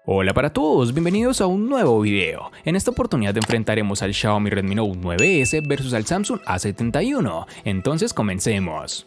Hola para todos, bienvenidos a un nuevo video. En esta oportunidad enfrentaremos al Xiaomi Redmi Note 9S versus al Samsung A71. Entonces comencemos.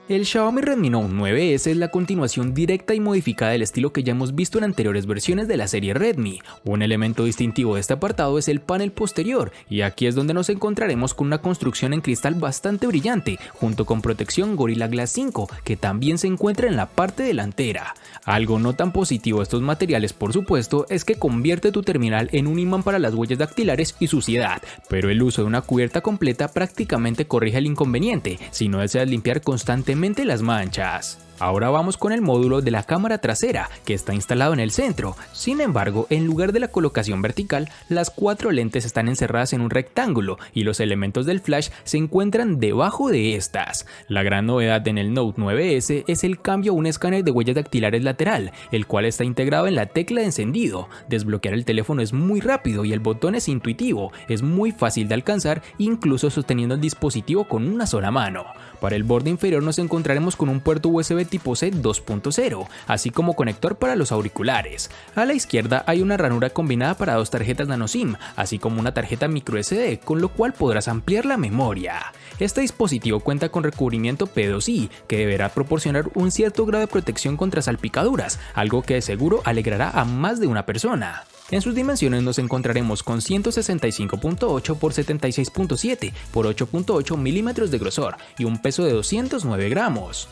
El Xiaomi Redmi Note 9S es la continuación directa y modificada del estilo que ya hemos visto en anteriores versiones de la serie Redmi. Un elemento distintivo de este apartado es el panel posterior, y aquí es donde nos encontraremos con una construcción en cristal bastante brillante, junto con protección Gorilla Glass 5, que también se encuentra en la parte delantera. Algo no tan positivo de estos materiales, por supuesto, es que convierte tu terminal en un imán para las huellas dactilares y suciedad, pero el uso de una cubierta completa prácticamente corrige el inconveniente si no deseas limpiar constantemente las manchas. Ahora vamos con el módulo de la cámara trasera, que está instalado en el centro. Sin embargo, en lugar de la colocación vertical, las 4 lentes están encerradas en un rectángulo y los elementos del flash se encuentran debajo de estas. La gran novedad en el Note 9S es el cambio a un escáner de huellas dactilares lateral, el cual está integrado en la tecla de encendido. Desbloquear el teléfono es muy rápido y el botón es intuitivo, es muy fácil de alcanzar, incluso sosteniendo el dispositivo con una sola mano. Para el borde inferior nos encontraremos con un puerto USB tipo C 2.0, así como conector para los auriculares. A la izquierda hay una ranura combinada para 2 tarjetas nano SIM, así como una tarjeta microSD, con lo cual podrás ampliar la memoria. Este dispositivo cuenta con recubrimiento P2i, que deberá proporcionar un cierto grado de protección contra salpicaduras, algo que de seguro alegrará a más de una persona. En sus dimensiones nos encontraremos con 165.8 x 76.7 x 8.8 milímetros de grosor y un peso de 209 gramos.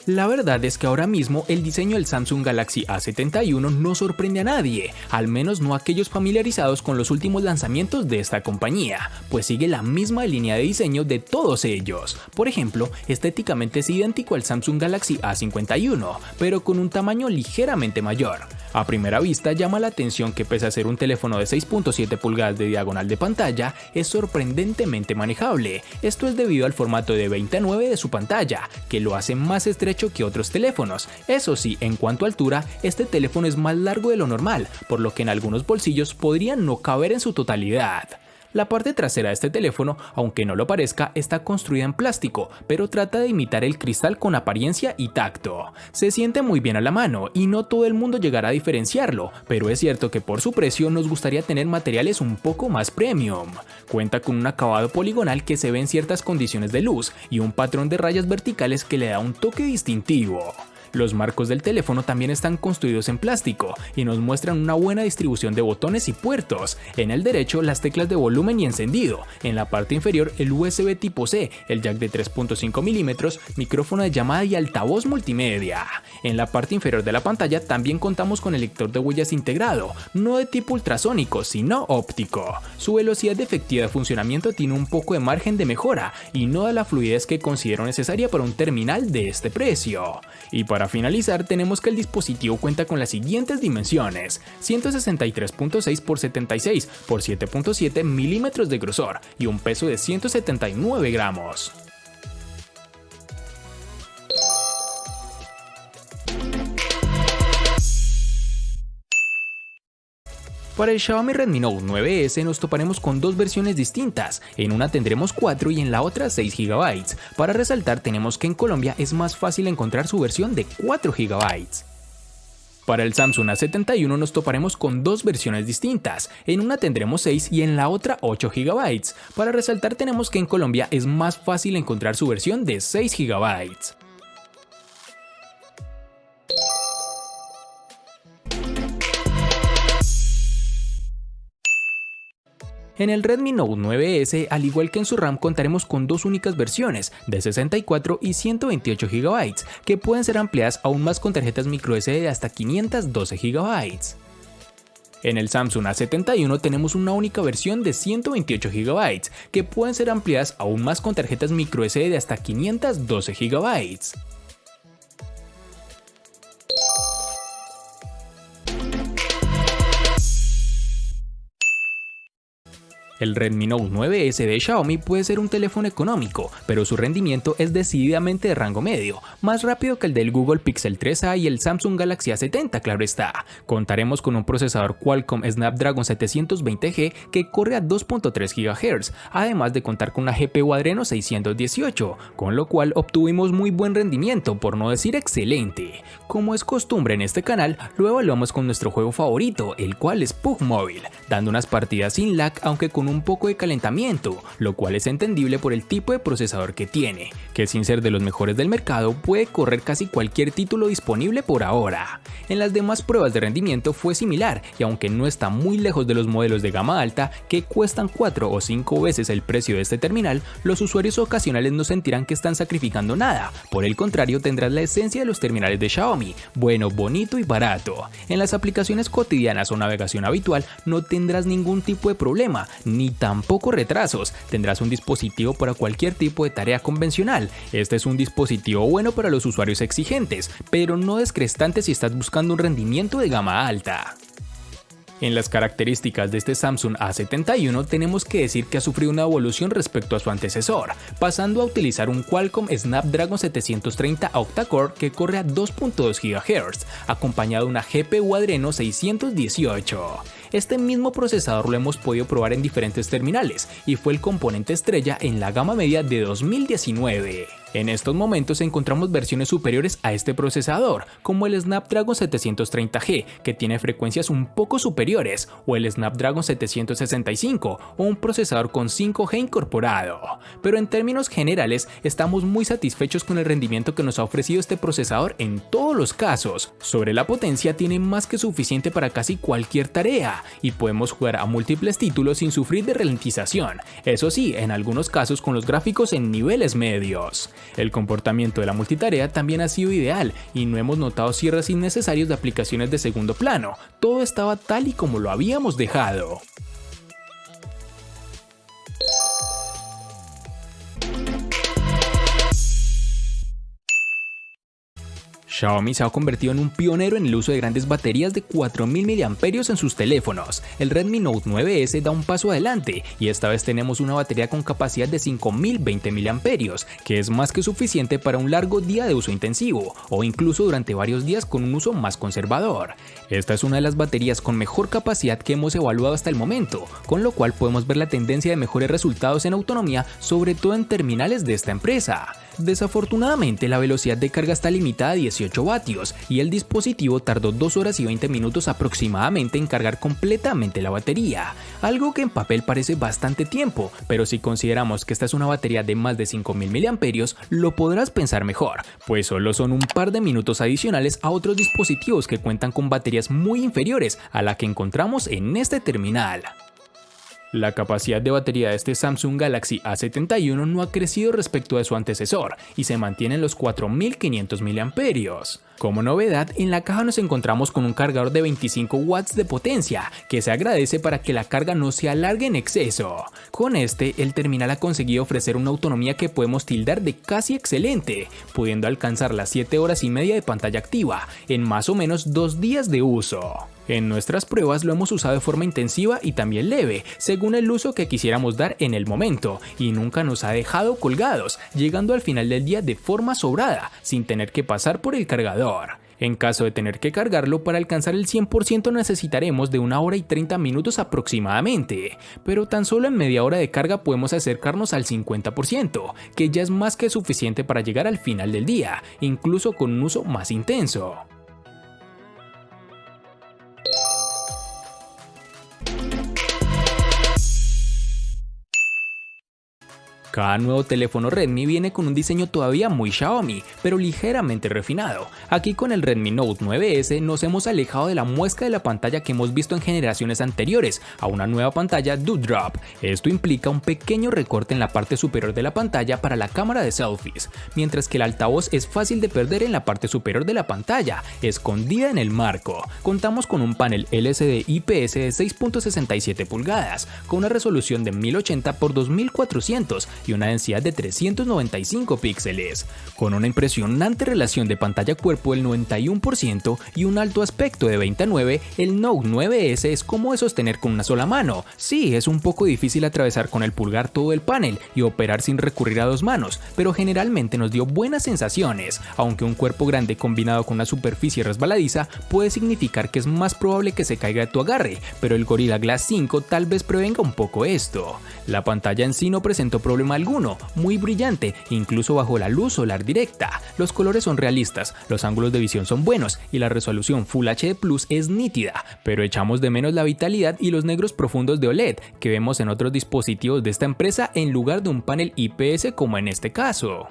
La verdad es que ahora mismo el diseño del Samsung Galaxy A71 no sorprende a nadie, al menos no a aquellos familiarizados con los últimos lanzamientos de esta compañía, pues sigue la misma línea de diseño de todos ellos. Por ejemplo, estéticamente es idéntico al Samsung Galaxy A51, pero con un tamaño ligeramente mayor. A primera vista llama la atención que pese a ser un teléfono de 6.7 pulgadas de diagonal de pantalla, es sorprendentemente manejable. Esto es debido al formato de 20:9 de su pantalla, que lo hace más estrecho que otros teléfonos. Eso sí, en cuanto a altura, este teléfono es más largo de lo normal, por lo que en algunos bolsillos podrían no caber en su totalidad. La parte trasera de este teléfono, aunque no lo parezca, está construida en plástico, pero trata de imitar el cristal con apariencia y tacto. Se siente muy bien a la mano y no todo el mundo llegará a diferenciarlo, pero es cierto que por su precio nos gustaría tener materiales un poco más premium. Cuenta con un acabado poligonal que se ve en ciertas condiciones de luz y un patrón de rayas verticales que le da un toque distintivo. Los marcos del teléfono también están construidos en plástico y nos muestran una buena distribución de botones y puertos. En el derecho las teclas de volumen y encendido, en la parte inferior el USB tipo C, el jack de 3.5 milímetros, micrófono de llamada y altavoz multimedia. En la parte inferior de la pantalla también contamos con el lector de huellas integrado, no de tipo ultrasónico sino óptico. Su velocidad de efectividad de funcionamiento tiene un poco de margen de mejora y no da la fluidez que considero necesaria para un terminal de este precio. Y para finalizar tenemos que el dispositivo cuenta con las siguientes dimensiones: 163.6 x 76 x 7.7 milímetros de grosor y un peso de 179 gramos. Para el Xiaomi Redmi Note 9S nos toparemos con 2 versiones distintas, en una tendremos 4 y en la otra 6 GB. Para resaltar tenemos que en Colombia es más fácil encontrar su versión de 4 GB. Para el Samsung A71 nos toparemos con 2 versiones distintas, en una tendremos 6 y en la otra 8 GB. Para resaltar tenemos que en Colombia es más fácil encontrar su versión de 6 GB. En el Redmi Note 9S, al igual que en su RAM, contaremos con 2 únicas versiones, de 64 y 128 GB, que pueden ser ampliadas aún más con tarjetas microSD de hasta 512 GB. En el Samsung A71 tenemos una única versión de 128 GB, que pueden ser ampliadas aún más con tarjetas microSD de hasta 512 GB. El Redmi Note 9S de Xiaomi puede ser un teléfono económico, pero su rendimiento es decididamente de rango medio, más rápido que el del Google Pixel 3a y el Samsung Galaxy A70, claro está. Contaremos con un procesador Qualcomm Snapdragon 720G que corre a 2.3 GHz, además de contar con una GPU Adreno 618, con lo cual obtuvimos muy buen rendimiento, por no decir excelente. Como es costumbre en este canal, lo evaluamos con nuestro juego favorito, el cual es PUBG Mobile, dando unas partidas sin lag aunque con un poco de calentamiento, lo cual es entendible por el tipo de procesador que tiene, que sin ser de los mejores del mercado puede correr casi cualquier título disponible por ahora. En las demás pruebas de rendimiento fue similar y aunque no está muy lejos de los modelos de gama alta que cuestan 4 o 5 veces el precio de este terminal, los usuarios ocasionales no sentirán que están sacrificando nada, por el contrario tendrás la esencia de los terminales de Xiaomi, bueno, bonito y barato. En las aplicaciones cotidianas o navegación habitual no tendrás ningún tipo de problema, ni tampoco retrasos, tendrás un dispositivo para cualquier tipo de tarea convencional. Este es un dispositivo bueno para los usuarios exigentes, pero no descrestante si estás buscando un rendimiento de gama alta. En las características de este Samsung A71 tenemos que decir que ha sufrido una evolución respecto a su antecesor, pasando a utilizar un Qualcomm Snapdragon 730 octa-core que corre a 2.2 GHz, acompañado de una GPU Adreno 618. Este mismo procesador lo hemos podido probar en diferentes terminales y fue el componente estrella en la gama media de 2019. En estos momentos encontramos versiones superiores a este procesador, como el Snapdragon 730G, que tiene frecuencias un poco superiores, o el Snapdragon 765, o un procesador con 5G incorporado. Pero en términos generales, estamos muy satisfechos con el rendimiento que nos ha ofrecido este procesador en todos los casos. Sobre la potencia, tiene más que suficiente para casi cualquier tarea, y podemos jugar a múltiples títulos sin sufrir de ralentización, eso sí, en algunos casos con los gráficos en niveles medios. El comportamiento de la multitarea también ha sido ideal y no hemos notado cierres innecesarios de aplicaciones de segundo plano, todo estaba tal y como lo habíamos dejado. Xiaomi se ha convertido en un pionero en el uso de grandes baterías de 4000 mAh en sus teléfonos. El Redmi Note 9S da un paso adelante y esta vez tenemos una batería con capacidad de 5020 mAh, que es más que suficiente para un largo día de uso intensivo o incluso durante varios días con un uso más conservador. Esta es una de las baterías con mejor capacidad que hemos evaluado hasta el momento, con lo cual podemos ver la tendencia de mejores resultados en autonomía, sobre todo en terminales de esta empresa. Desafortunadamente, la velocidad de carga está limitada a 18 vatios y el dispositivo tardó 2 horas y 20 minutos aproximadamente en cargar completamente la batería, algo que en papel parece bastante tiempo, pero si consideramos que esta es una batería de más de 5000 mAh, lo podrás pensar mejor, pues solo son un par de minutos adicionales a otros dispositivos que cuentan con baterías muy inferiores a la que encontramos en este terminal. La capacidad de batería de este Samsung Galaxy A71 no ha crecido respecto de su antecesor y se mantiene en los 4500 mAh. Como novedad, en la caja nos encontramos con un cargador de 25 watts de potencia, que se agradece para que la carga no se alargue en exceso. Con este, el terminal ha conseguido ofrecer una autonomía que podemos tildar de casi excelente, pudiendo alcanzar las 7 horas y media de pantalla activa, en más o menos 2 días de uso. En nuestras pruebas lo hemos usado de forma intensiva y también leve, según el uso que quisiéramos dar en el momento, y nunca nos ha dejado colgados, llegando al final del día de forma sobrada, sin tener que pasar por el cargador. En caso de tener que cargarlo, para alcanzar el 100% necesitaremos de 1 hora y 30 minutos aproximadamente, pero tan solo en media hora de carga podemos acercarnos al 50%, que ya es más que suficiente para llegar al final del día, incluso con un uso más intenso. Cada nuevo teléfono Redmi viene con un diseño todavía muy Xiaomi, pero ligeramente refinado. Aquí con el Redmi Note 9S nos hemos alejado de la muesca de la pantalla que hemos visto en generaciones anteriores a una nueva pantalla Dewdrop. Esto implica un pequeño recorte en la parte superior de la pantalla para la cámara de selfies, mientras que el altavoz es fácil de perder en la parte superior de la pantalla, escondida en el marco. Contamos con un panel LCD IPS de 6.67 pulgadas, con una resolución de 1080 x 2400 y una densidad de 395 píxeles, con una impresionante relación de pantalla-cuerpo del 91% y un alto aspecto de 20:9. El Note 9S es como de sostener con una sola mano. Sí, es un poco difícil atravesar con el pulgar todo el panel y operar sin recurrir a dos manos, pero generalmente nos dio buenas sensaciones, aunque un cuerpo grande combinado con una superficie resbaladiza puede significar que es más probable que se caiga de tu agarre, pero el Gorilla Glass 5 tal vez prevenga un poco esto. La pantalla en sí no presentó problema alguno, muy brillante, incluso bajo la luz solar directa. Los colores son realistas, los ángulos de visión son buenos y la resolución Full HD Plus es nítida, pero echamos de menos la vitalidad y los negros profundos de OLED que vemos en otros dispositivos de esta empresa en lugar de un panel IPS como en este caso.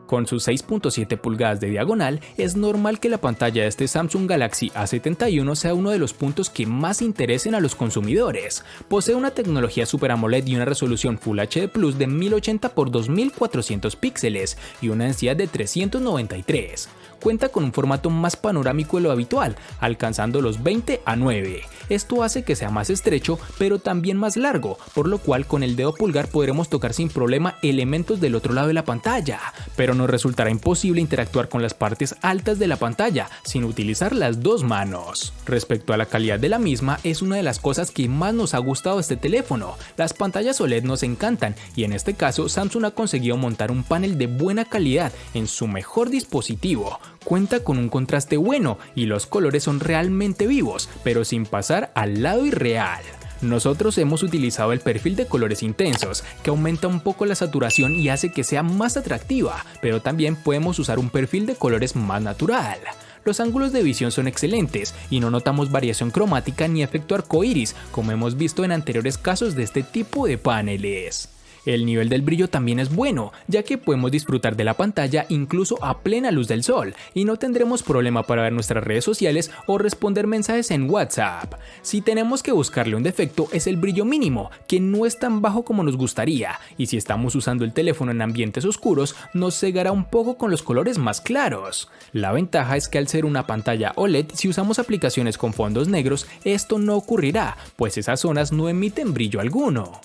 Con sus 6.7 pulgadas de diagonal, es normal que la pantalla de este Samsung Galaxy A71 sea uno de los puntos que más interesen a los consumidores. Posee una tecnología Super AMOLED y una resolución Full HD Plus de 1080 x 2400 píxeles y una densidad de 393. Cuenta con un formato más panorámico de lo habitual, alcanzando los 20:9. Esto hace que sea más estrecho, pero también más largo, por lo cual con el dedo pulgar podremos tocar sin problema elementos del otro lado de la pantalla, pero nos resultará imposible interactuar con las partes altas de la pantalla sin utilizar las dos manos. Respecto a la calidad de la misma, es una de las cosas que más nos ha gustado de este teléfono. Las pantallas OLED nos encantan y en este caso Samsung ha conseguido montar un panel de buena calidad en su mejor dispositivo. Cuenta con un contraste bueno y los colores son realmente vivos, pero sin pasar al lado irreal. Nosotros hemos utilizado el perfil de colores intensos, que aumenta un poco la saturación y hace que sea más atractiva, pero también podemos usar un perfil de colores más natural. Los ángulos de visión son excelentes y no notamos variación cromática ni efecto arcoíris, como hemos visto en anteriores casos de este tipo de paneles. El nivel del brillo también es bueno, ya que podemos disfrutar de la pantalla incluso a plena luz del sol y no tendremos problema para ver nuestras redes sociales o responder mensajes en WhatsApp. Si tenemos que buscarle un defecto es el brillo mínimo, que no es tan bajo como nos gustaría, y si estamos usando el teléfono en ambientes oscuros nos cegará un poco con los colores más claros. La ventaja es que al ser una pantalla OLED, si usamos aplicaciones con fondos negros, esto no ocurrirá, pues esas zonas no emiten brillo alguno.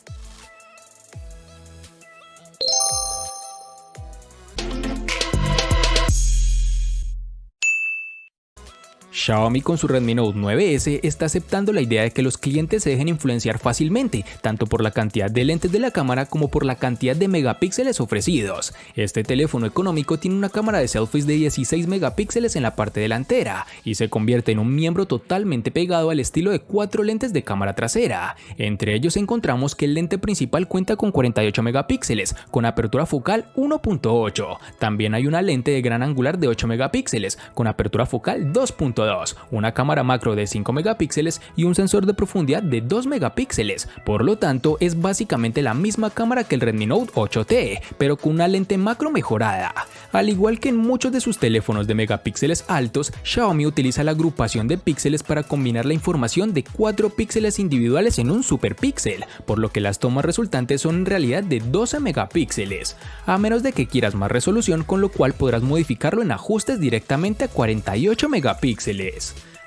Xiaomi con su Redmi Note 9S está aceptando la idea de que los clientes se dejen influenciar fácilmente, tanto por la cantidad de lentes de la cámara como por la cantidad de megapíxeles ofrecidos. Este teléfono económico tiene una cámara de selfies de 16 megapíxeles en la parte delantera y se convierte en un miembro totalmente pegado al estilo de 4 lentes de cámara trasera. Entre ellos encontramos que el lente principal cuenta con 48 megapíxeles, con apertura focal 1.8. También hay una lente de gran angular de 8 megapíxeles, con apertura focal 2.2. Una cámara macro de 5 megapíxeles y un sensor de profundidad de 2 megapíxeles. Por lo tanto, es básicamente la misma cámara que el Redmi Note 8T, pero con una lente macro mejorada. Al igual que en muchos de sus teléfonos de megapíxeles altos, Xiaomi utiliza la agrupación de píxeles para combinar la información de 4 píxeles individuales en un superpíxel, por lo que las tomas resultantes son en realidad de 12 megapíxeles, a menos de que quieras más resolución, con lo cual podrás modificarlo en ajustes directamente a 48 megapíxeles.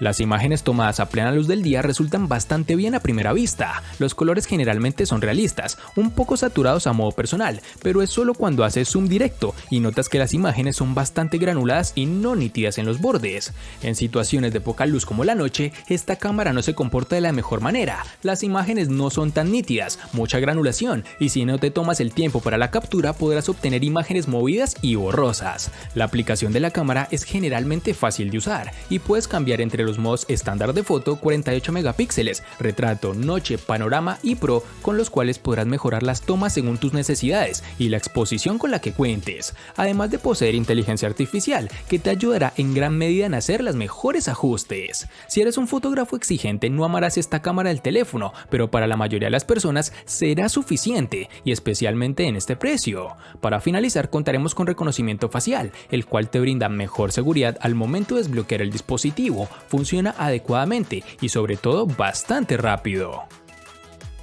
Las imágenes tomadas a plena luz del día resultan bastante bien a primera vista. Los colores generalmente son realistas, un poco saturados a modo personal, pero es solo cuando haces zoom directo y notas que las imágenes son bastante granuladas y no nítidas en los bordes. En situaciones de poca luz como la noche, esta cámara no se comporta de la mejor manera. Las imágenes no son tan nítidas, mucha granulación, y si no te tomas el tiempo para la captura podrás obtener imágenes movidas y borrosas. La aplicación de la cámara es generalmente fácil de usar y puedes cambiar entre los modos estándar de foto, 48 megapíxeles, retrato, noche, panorama y pro, con los cuales podrás mejorar las tomas según tus necesidades y la exposición con la que cuentes, además de poseer inteligencia artificial que te ayudará en gran medida en hacer los mejores ajustes. Si eres un fotógrafo exigente no amarás esta cámara del teléfono, pero para la mayoría de las personas será suficiente y especialmente en este precio. Para finalizar contaremos con reconocimiento facial, el cual te brinda mejor seguridad al momento de desbloquear el dispositivo. Funciona adecuadamente y sobre todo bastante rápido.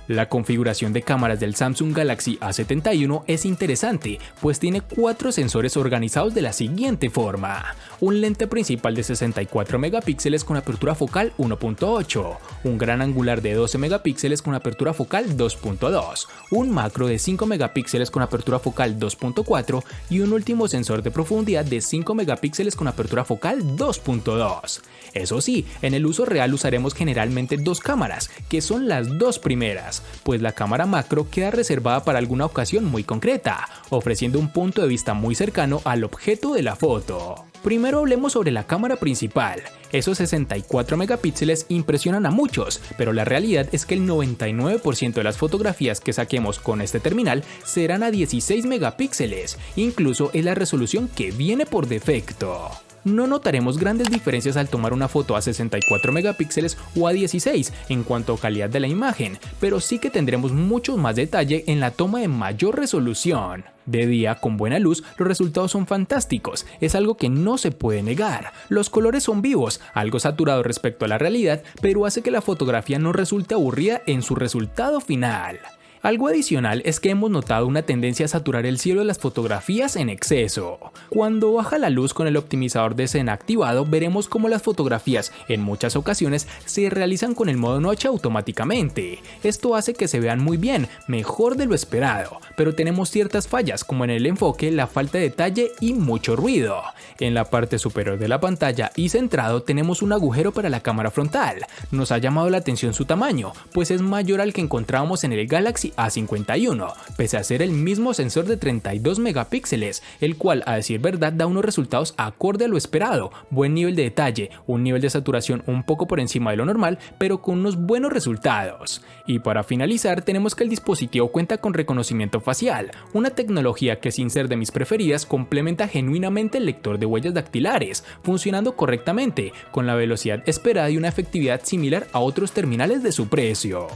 La configuración de cámaras del Samsung Galaxy A71 es interesante, pues tiene 4 sensores organizados de la siguiente forma: un lente principal de 64 megapíxeles con apertura focal 1.8, un gran angular de 12 megapíxeles con apertura focal 2.2, un macro de 5 megapíxeles con apertura focal 2.4 y un último sensor de profundidad de 5 megapíxeles con apertura focal 2.2. Eso sí, en el uso real usaremos generalmente 2 cámaras, que son las 2 primeras, pues la cámara macro queda reservada para alguna ocasión muy concreta, ofreciendo un punto de vista muy cercano al objeto de la foto. Primero hablemos sobre la cámara principal. Esos 64 megapíxeles impresionan a muchos, pero la realidad es que el 99% de las fotografías que saquemos con este terminal serán a 16 megapíxeles, incluso es la resolución que viene por defecto. No notaremos grandes diferencias al tomar una foto a 64 megapíxeles o a 16 en cuanto a calidad de la imagen, pero sí que tendremos mucho más detalle en la toma de mayor resolución. De día, con buena luz, los resultados son fantásticos, es algo que no se puede negar. Los colores son vivos, algo saturados respecto a la realidad, pero hace que la fotografía no resulte aburrida en su resultado final. Algo adicional es que hemos notado una tendencia a saturar el cielo de las fotografías en exceso. Cuando baja la luz con el optimizador de escena activado, veremos cómo las fotografías en muchas ocasiones se realizan con el modo noche automáticamente. Esto hace que se vean muy bien, mejor de lo esperado, pero tenemos ciertas fallas como en el enfoque, la falta de detalle y mucho ruido. En la parte superior de la pantalla y centrado tenemos un agujero para la cámara frontal. Nos ha llamado la atención su tamaño, pues es mayor al que encontrábamos en el Galaxy A51, pese a ser el mismo sensor de 32 megapíxeles, el cual a decir verdad da unos resultados acorde a lo esperado, buen nivel de detalle, un nivel de saturación un poco por encima de lo normal, pero con unos buenos resultados. Y para finalizar tenemos que el dispositivo cuenta con reconocimiento facial, una tecnología que sin ser de mis preferidas complementa genuinamente el lector de huellas dactilares, funcionando correctamente, con la velocidad esperada y una efectividad similar a otros terminales de su precio.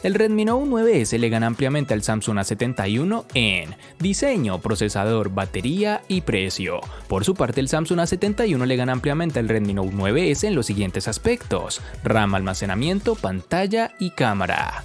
El Redmi Note 9S le gana ampliamente al Samsung A71 en diseño, procesador, batería y precio. Por su parte, el Samsung A71 le gana ampliamente al Redmi Note 9S en los siguientes aspectos: RAM, almacenamiento, pantalla y cámara.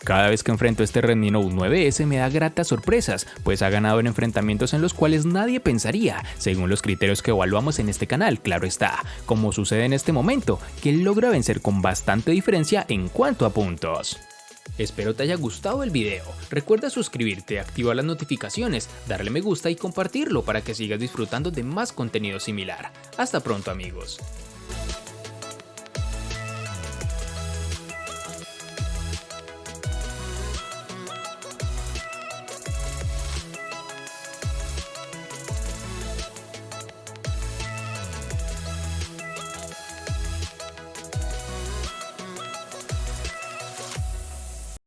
Cada vez que enfrento este Redmi Note 9S me da gratas sorpresas, pues ha ganado en enfrentamientos en los cuales nadie pensaría, según los criterios que evaluamos en este canal, claro está, como sucede en este momento, que él logra vencer con bastante diferencia en cuanto a puntos. Espero te haya gustado el video, recuerda suscribirte, activar las notificaciones, darle me gusta y compartirlo para que sigas disfrutando de más contenido similar. Hasta pronto amigos.